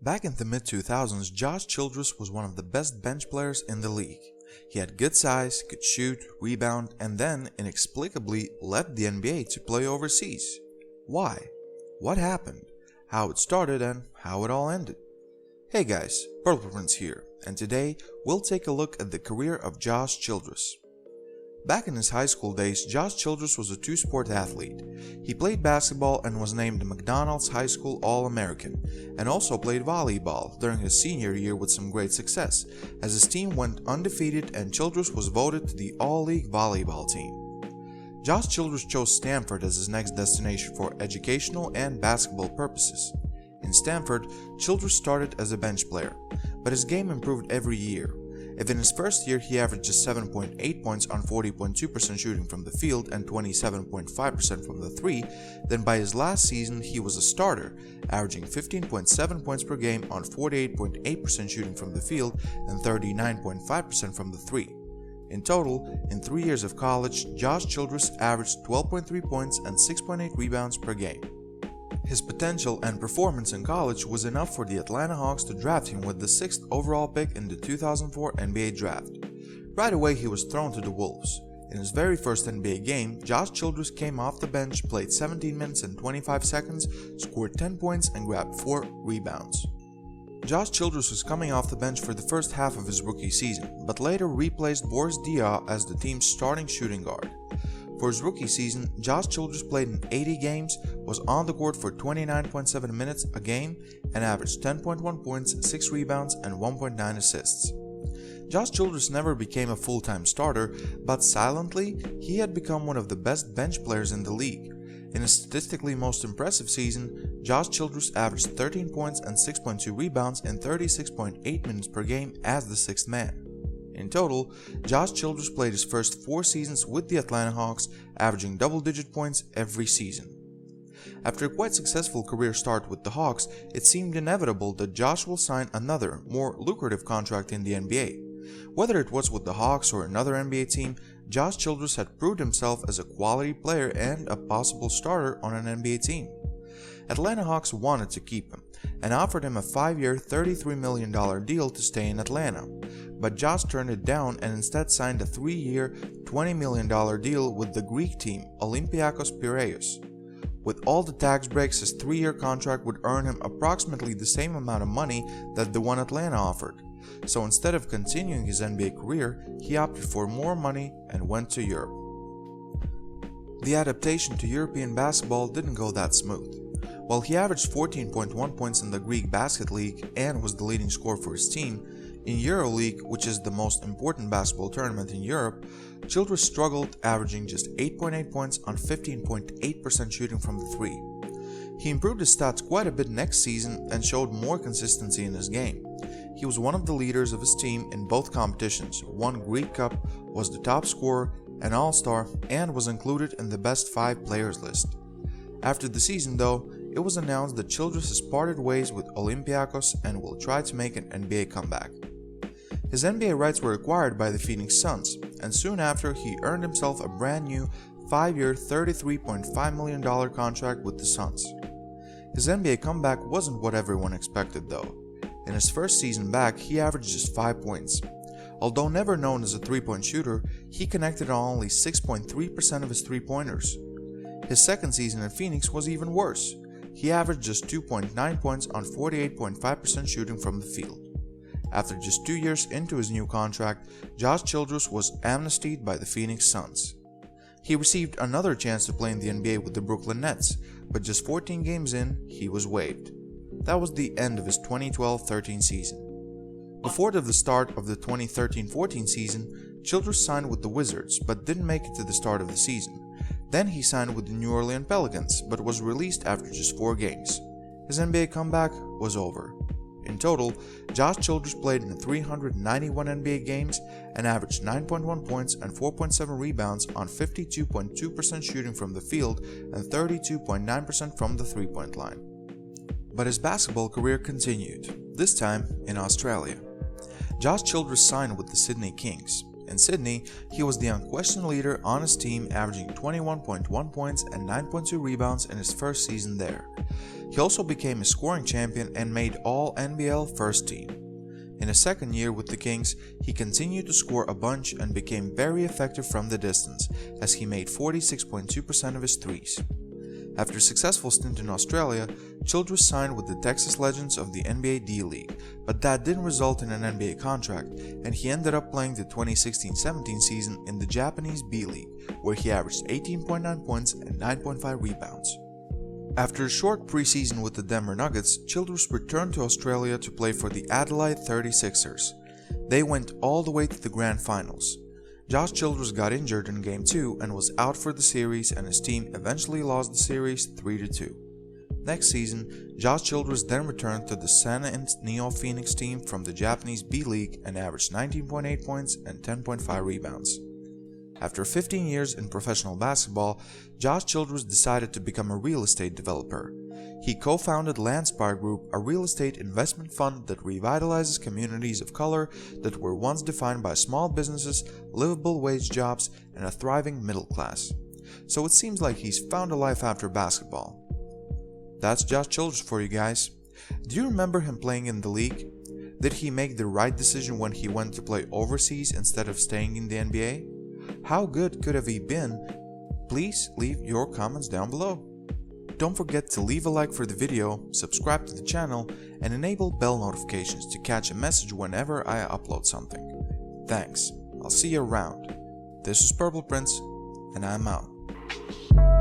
Back in the mid-2000s, Josh Childress was one of the best bench players in the league. He had good size, could shoot, rebound, and then, inexplicably, left the NBA to play overseas. Why? What happened? How it started and how it all ended? Hey guys, Purple Prince here, and today we'll take a look at the career of Josh Childress. Back in his high school days, Josh Childress was a two-sport athlete. He played basketball and was named McDonald's High School All-American, and also played volleyball during his senior year with some great success, as his team went undefeated and Childress was voted to the All-League volleyball team. Josh Childress chose Stanford as his next destination for educational and basketball purposes. In Stanford, Childress started as a bench player, but his game improved every year. If in his first year he averaged just 7.8 points on 40.2% shooting from the field and 27.5% from the three, then by his last season he was a starter, averaging 15.7 points per game on 48.8% shooting from the field and 39.5% from the three. In total, in 3 years of college, Josh Childress averaged 12.3 points and 6.8 rebounds per game. His potential and performance in college was enough for the Atlanta Hawks to draft him with the 6th overall pick in the 2004 NBA Draft. Right away he was thrown to the Wolves. In his very first NBA game, Josh Childress came off the bench, played 17 minutes and 25 seconds, scored 10 points and grabbed 4 rebounds. Josh Childress was coming off the bench for the first half of his rookie season, but later replaced Boris Diaw as the team's starting shooting guard. For his rookie season, Josh Childress played in 80 games, was on the court for 29.7 minutes a game, and averaged 10.1 points, 6 rebounds, and 1.9 assists. Josh Childress never became a full-time starter, but silently, he had become one of the best bench players in the league. In his statistically most impressive season, Josh Childress averaged 13 points and 6.2 rebounds in 36.8 minutes per game as the 6th man. In total, Josh Childress played his first 4 seasons with the Atlanta Hawks, averaging double-digit points every season. After a quite successful career start with the Hawks, it seemed inevitable that Josh will sign another, more lucrative contract in the NBA. Whether it was with the Hawks or another NBA team, Josh Childress had proved himself as a quality player and a possible starter on an NBA team. Atlanta Hawks wanted to keep him and offered him a 5-year, $33 million deal to stay in Atlanta, but Josh turned it down and instead signed a 3-year, $20 million deal with the Greek team Olympiacos Piraeus. With all the tax breaks, his 3-year contract would earn him approximately the same amount of money that the one Atlanta offered, so instead of continuing his NBA career, he opted for more money and went to Europe. The adaptation to European basketball didn't go that smooth. While he averaged 14.1 points in the Greek Basket League and was the leading scorer for his team, in EuroLeague, which is the most important basketball tournament in Europe, Childress struggled, averaging just 8.8 points on 15.8% shooting from the three. He improved his stats quite a bit next season and showed more consistency in his game. He was one of the leaders of his team in both competitions, won Greek Cup, was the top scorer, an All-Star, and was included in the best 5 players list. After the season though, it was announced that Childress has parted ways with Olympiacos and will try to make an NBA comeback. His NBA rights were acquired by the Phoenix Suns, and soon after he earned himself a brand new 5-year, $33.5 million contract with the Suns. His NBA comeback wasn't what everyone expected though. In his first season back, he averaged just 5 points. Although never known as a 3-point shooter, he connected on only 6.3% of his 3-pointers. His second season in Phoenix was even worse. He averaged just 2.9 points on 48.5% shooting from the field. After just 2 years into his new contract, Josh Childress was amnestied by the Phoenix Suns. He received another chance to play in the NBA with the Brooklyn Nets, but just 14 games in, he was waived. That was the end of his 2012-13 season. Before the start of the 2013-14 season, Childress signed with the Wizards, but didn't make it to the start of the season. Then he signed with the New Orleans Pelicans, but was released after just 4 games. His NBA comeback was over. In total, Josh Childress played in 391 NBA games and averaged 9.1 points and 4.7 rebounds on 52.2% shooting from the field and 32.9% from the 3-point line. But his basketball career continued, this time in Australia. Josh Childress signed with the Sydney Kings. In Sydney, he was the unquestioned leader on his team, averaging 21.1 points and 9.2 rebounds in his first season there. He also became a scoring champion and made All-NBL first team. In his second year with the Kings, he continued to score a bunch and became very effective from the distance, as he made 46.2% of his threes. After a successful stint in Australia, Childress signed with the Texas Legends of the NBA D-League, but that didn't result in an NBA contract, and he ended up playing the 2016-17 season in the Japanese B-League, where he averaged 18.9 points and 9.5 rebounds. After a short preseason with the Denver Nuggets, Childress returned to Australia to play for the Adelaide 36ers. They went all the way to the Grand Finals. Josh Childress got injured in Game 2 and was out for the series, and his team eventually lost the series 3-2. Next season, Josh Childress then returned to the San Antonio Phoenix team from the Japanese B-League and averaged 19.8 points and 10.5 rebounds. After 15 years in professional basketball, Josh Childress decided to become a real estate developer. He co-founded Landspire Group, a real estate investment fund that revitalizes communities of color that were once defined by small businesses, livable wage jobs, and a thriving middle class. So it seems like he's found a life after basketball. That's Josh Childress for you guys. Do you remember him playing in the league? Did he make the right decision when he went to play overseas instead of staying in the NBA? How good could have he been? Please leave your comments down below. Don't forget to leave a like for the video, subscribe to the channel, and enable bell notifications to catch a message whenever I upload something. Thanks. I'll see you around. This is Purple Prince, and I'm out.